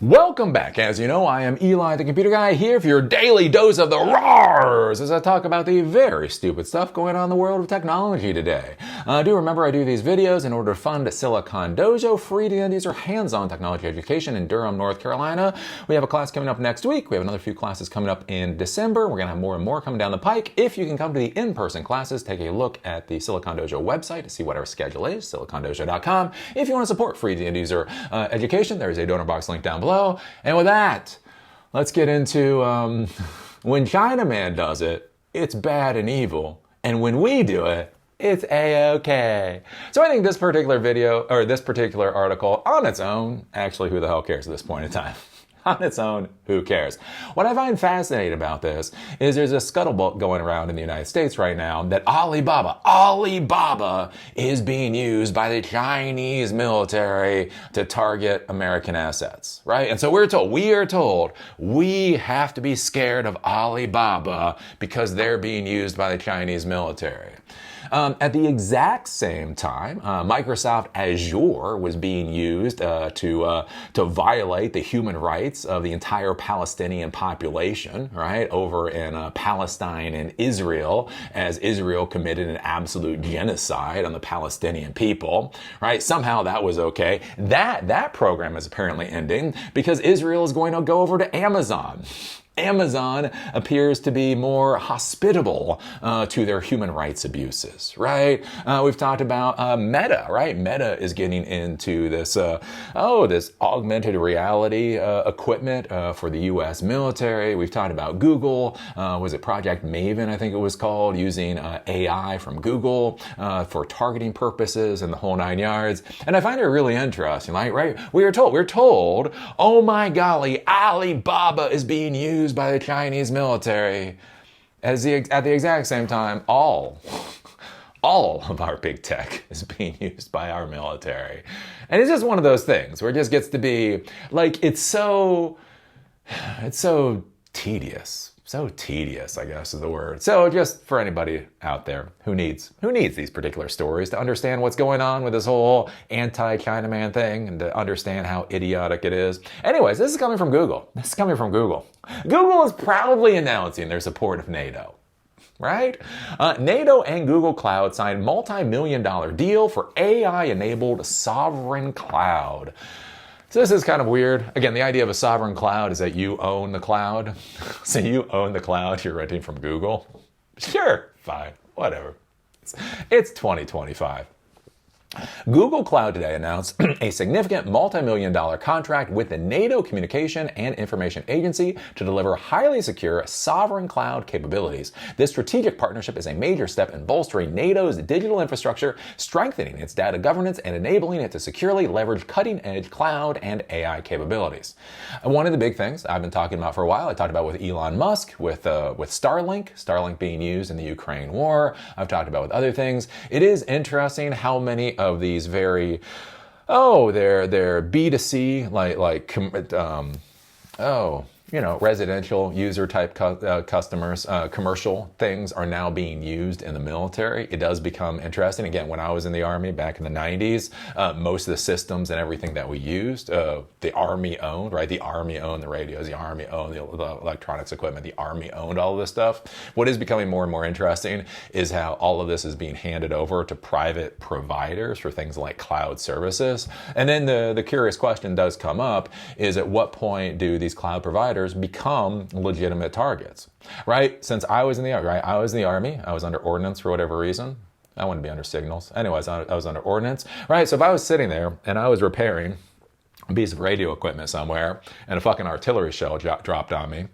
Welcome back. As you know, I am Eli, the computer guy, here for your daily dose of the roars as I talk about the very stupid stuff going on in the world of technology today. Do remember I do these videos in order to fund Silicon Dojo, free to end user hands-on technology education in Durham, North Carolina. We have a class coming up next week. We have another few classes coming up in December. We're going to have more and more coming down the pike. If you can come to the in-person classes, take a look at the Silicon Dojo website to see what our schedule is, silicondojo.com. If you want to support free to end user education, there is a donor box link down below. And with that, let's get into when Chinaman does it, it's bad and evil. And when we do it, it's A-okay. So I think this particular video, or this particular article on its own, actually who the hell cares at this point in time? On its own, who cares? What I find fascinating about this is there's a scuttlebutt going around in the United States right now that Alibaba is being used by the Chinese military to target American assets, right? And so we are told we have to be scared of Alibaba because they're being used by the Chinese military. At the exact same time, Microsoft Azure was being used to violate the human rights of the entire Palestinian population, right, over in Palestine and Israel, as Israel committed an absolute genocide on the Palestinian people, right? Somehow that was okay. That program is apparently ending because Israel is going to go over to Amazon. Amazon appears to be more hospitable to their human rights abuses, right? We've talked about Meta, right? Meta is getting into this, this augmented reality equipment for the U.S. military. We've talked about Google. Was it Project Maven, I think it was called, using AI from Google for targeting purposes and the whole nine yards. And I find it really interesting, right? We're told, oh my golly, Alibaba is being used by the Chinese military at the exact same time all of our big tech is being used by our military. And it's just one of those things where it just gets to be like, it's so tedious. So tedious, I guess is the word. So just for anybody out there who needs these particular stories to understand what's going on with this whole anti-Chinaman thing and to understand how idiotic it is. Anyways, this is coming from Google. Google is proudly announcing their support of NATO. Right? NATO and Google Cloud signed multi-million-dollar deal for AI-enabled sovereign cloud. So this is kind of weird. Again, the idea of a sovereign cloud is that you own the cloud. So you own the cloud you're renting from Google. Sure, fine, whatever. It's 2025. Google Cloud today announced a significant multi-million-dollar contract with the NATO Communication and Information Agency to deliver highly secure sovereign cloud capabilities. This strategic partnership is a major step in bolstering NATO's digital infrastructure, strengthening its data governance, and enabling it to securely leverage cutting-edge cloud and AI capabilities. One of the big things I've been talking about for a while, I talked about with Elon Musk, with Starlink being used in the Ukraine war. I've talked about with other things. It is interesting how many of these very, they're B2C, residential user type customers, commercial things are now being used in the military. It does become interesting. Again, when I was in the Army back in the 90s, most of the systems and everything that we used, the Army owned, right? The Army owned the radios, the Army owned the electronics equipment, the Army owned all of this stuff. What is becoming more and more interesting is how all of this is being handed over to private providers for things like cloud services. And then the curious question does come up is at what point do these cloud providers become legitimate targets, right? Since I was in the Army, right? I was under ordnance for whatever reason. I wouldn't be under signals. Anyways, I was under ordnance, right? So if I was sitting there and I was repairing a piece of radio equipment somewhere and a fucking artillery shell dropped on me,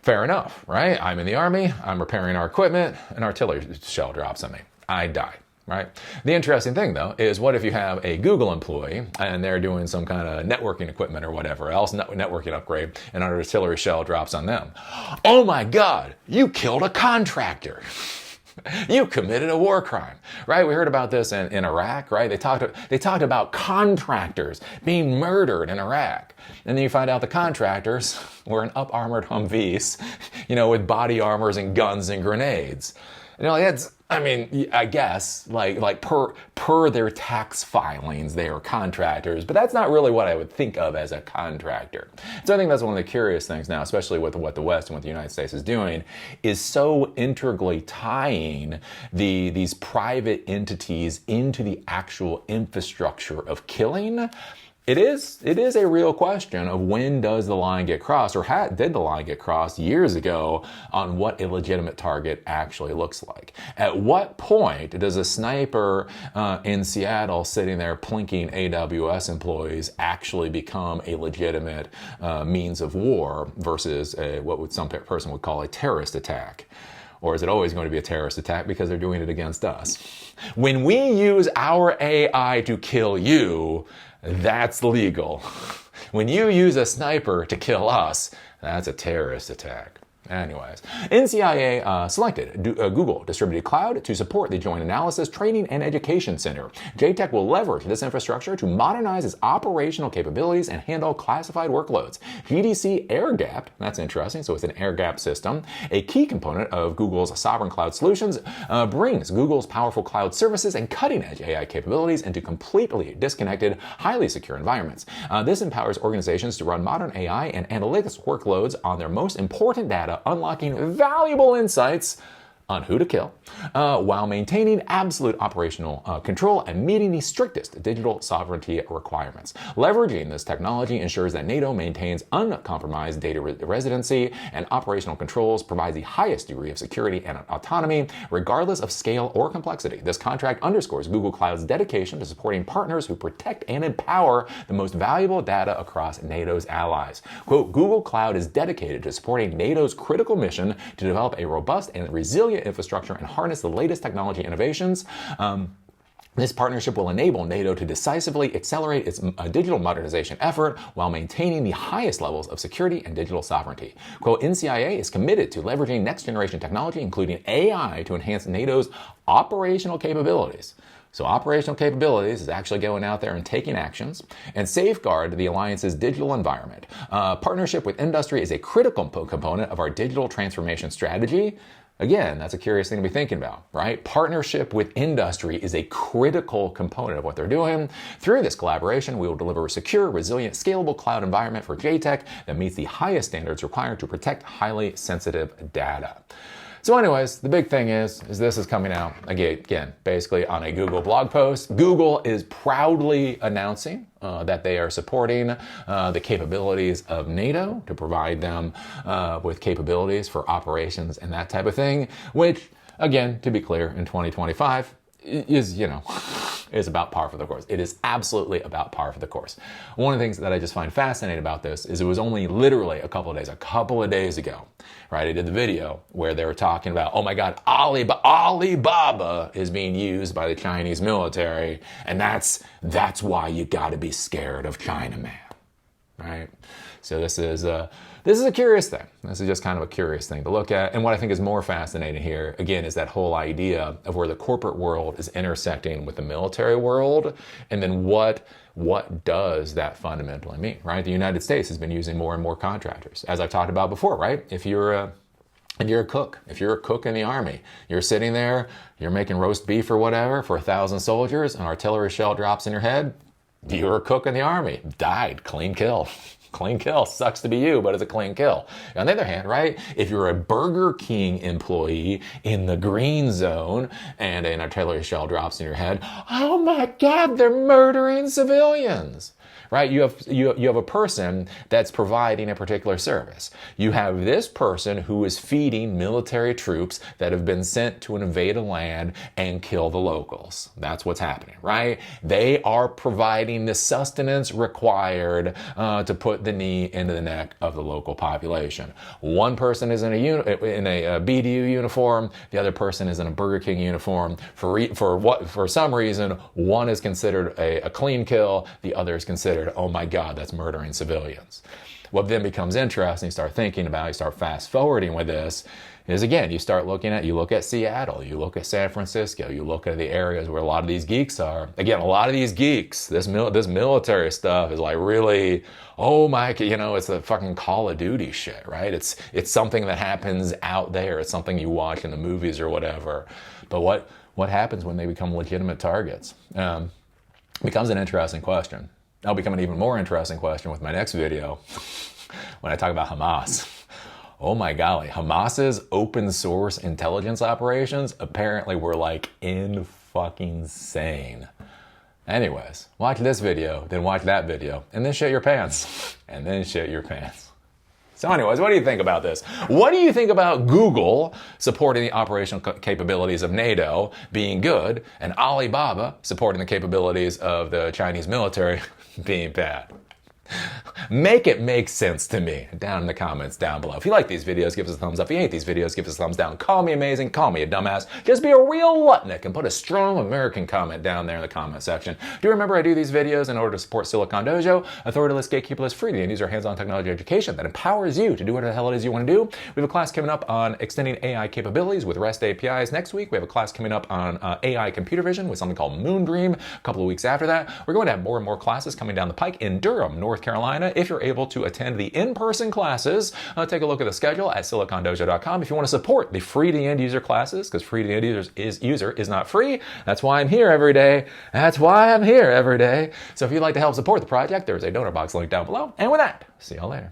fair enough, right? I'm in the Army, I'm repairing our equipment, an artillery shell drops on me. I die. Right. The interesting thing, though, is what if you have a Google employee and they're doing some kind of networking equipment or whatever else, networking upgrade, and an artillery shell drops on them. Oh my God, you killed a contractor. You committed a war crime, right? We heard about this in Iraq, right? They talked about contractors being murdered in Iraq. And then you find out the contractors were in up-armored Humvees, with body armors and guns and grenades. You know, that's, I mean, I guess, like per their tax filings, they are contractors, but that's not really what I would think of as a contractor. So I think that's one of the curious things now, especially with what the West and what the United States is doing, is so integrally tying these private entities into the actual infrastructure of killing. It is a real question of when does the line get crossed, or did the line get crossed years ago on what a legitimate target actually looks like. At what point does a sniper in Seattle sitting there plinking AWS employees actually become a legitimate means of war versus what some person would call a terrorist attack? Or is it always going to be a terrorist attack because they're doing it against us? When we use our AI to kill you, that's legal. When you use a sniper to kill us, that's a terrorist attack. Anyways, NCIA selected Google Distributed Cloud to support the Joint Analysis, Training, and Education Center. JTech will leverage this infrastructure to modernize its operational capabilities and handle classified workloads. GDC air-gapped, that's interesting, so it's an air-gapped system. A key component of Google's sovereign cloud solutions brings Google's powerful cloud services and cutting-edge AI capabilities into completely disconnected, highly secure environments. This empowers organizations to run modern AI and analytics workloads on their most important data, unlocking valuable insights on who to kill, while maintaining absolute operational control and meeting the strictest digital sovereignty requirements. Leveraging this technology ensures that NATO maintains uncompromised data residency and operational controls, provides the highest degree of security and autonomy, regardless of scale or complexity. This contract underscores Google Cloud's dedication to supporting partners who protect and empower the most valuable data across NATO's allies. Quote, Google Cloud is dedicated to supporting NATO's critical mission to develop a robust and resilient infrastructure and harness the latest technology innovations. This partnership will enable NATO to decisively accelerate its digital modernization effort while maintaining the highest levels of security and digital sovereignty. Quote, NCIA is committed to leveraging next-generation technology, including AI, to enhance NATO's operational capabilities. So operational capabilities is actually going out there and taking actions and safeguard the alliance's digital environment. Partnership with industry is a critical component of our digital transformation strategy. Again, that's a curious thing to be thinking about, right? Partnership with industry is a critical component of what they're doing. Through this collaboration, we will deliver a secure, resilient, scalable cloud environment for JTech that meets the highest standards required to protect highly sensitive data. So anyways, the big thing is this is coming out, again, basically on a Google blog post. Google is proudly announcing that they are supporting the capabilities of NATO to provide them with capabilities for operations and that type of thing, which, again, to be clear, in 2025 is, is about par for the course. It is absolutely about par for the course. One of the things that I just find fascinating about this is it was only literally a couple of days ago, right? I did the video where they were talking about, oh my God, Alibaba is being used by the Chinese military, and that's why you gotta be scared of China, man, right? So this is a curious thing. This is just kind of a curious thing to look at. And what I think is more fascinating here, again, is that whole idea of where the corporate world is intersecting with the military world, and then what does that fundamentally mean, right? The United States has been using more and more contractors, as I've talked about before, right? If you're a cook in the Army, you're sitting there, you're making roast beef or whatever for 1,000 soldiers, an artillery shell drops in your head, you're a cook in the Army, died, clean kill. Clean kill. Sucks to be you, but it's a clean kill. On the other hand, right, if you're a Burger King employee in the green zone and an artillery shell drops in your head, oh my God, they're murdering civilians. Right? You have a person that's providing a particular service. You have this person who is feeding military troops that have been sent to invade a land and kill the locals. That's what's happening, right? They are providing the sustenance required to put the knee into the neck of the local population. One person is in a BDU uniform. The other person is in a Burger King uniform. For some reason, one is considered a clean kill. The other is considered, oh my God, that's murdering civilians. What then becomes interesting, you start thinking about, you start fast forwarding with this, is, again, you look at Seattle, you look at San Francisco, you look at the areas where a lot of these geeks are. Again, a lot of these geeks, this military stuff is like really, oh my, it's the fucking Call of Duty shit, right? It's something that happens out there. It's something you watch in the movies or whatever. But what happens when they become legitimate targets? Becomes an interesting question. That'll become an even more interesting question with my next video when I talk about Hamas. Oh my golly, Hamas's open source intelligence operations apparently were like in-fucking-sane. Anyways, watch this video, then watch that video, and then shit your pants. And then shit your pants. So anyways, what do you think about this? What do you think about Google supporting the operational capabilities of NATO being good and Alibaba supporting the capabilities of the Chinese military being bad? Make it make sense to me down in the comments down below. If you like these videos, give us a thumbs up. If you hate these videos, give us a thumbs down. Call me amazing, call me a dumbass. Just be a real Lutnick and put a strong American comment down there in the comment section. Do you remember I do these videos in order to support Silicon Dojo, authorityless, gatekeeperless, free to end user hands-on technology education that empowers you to do whatever the hell it is you want to do. We have a class coming up on extending AI capabilities with REST APIs next week. We have a class coming up on AI computer vision with something called Moondream a couple of weeks after that. We're going to have more and more classes coming down the pike in Durham, North Carolina. If you're able to attend the in-person classes, take a look at the schedule at silicondojo.com. If you want to support the free to end user classes, because free to end user is not free, that's why I'm here every day. That's why I'm here every day. So if you'd like to help support the project, there's a donor box link down below. And with that, see y'all later.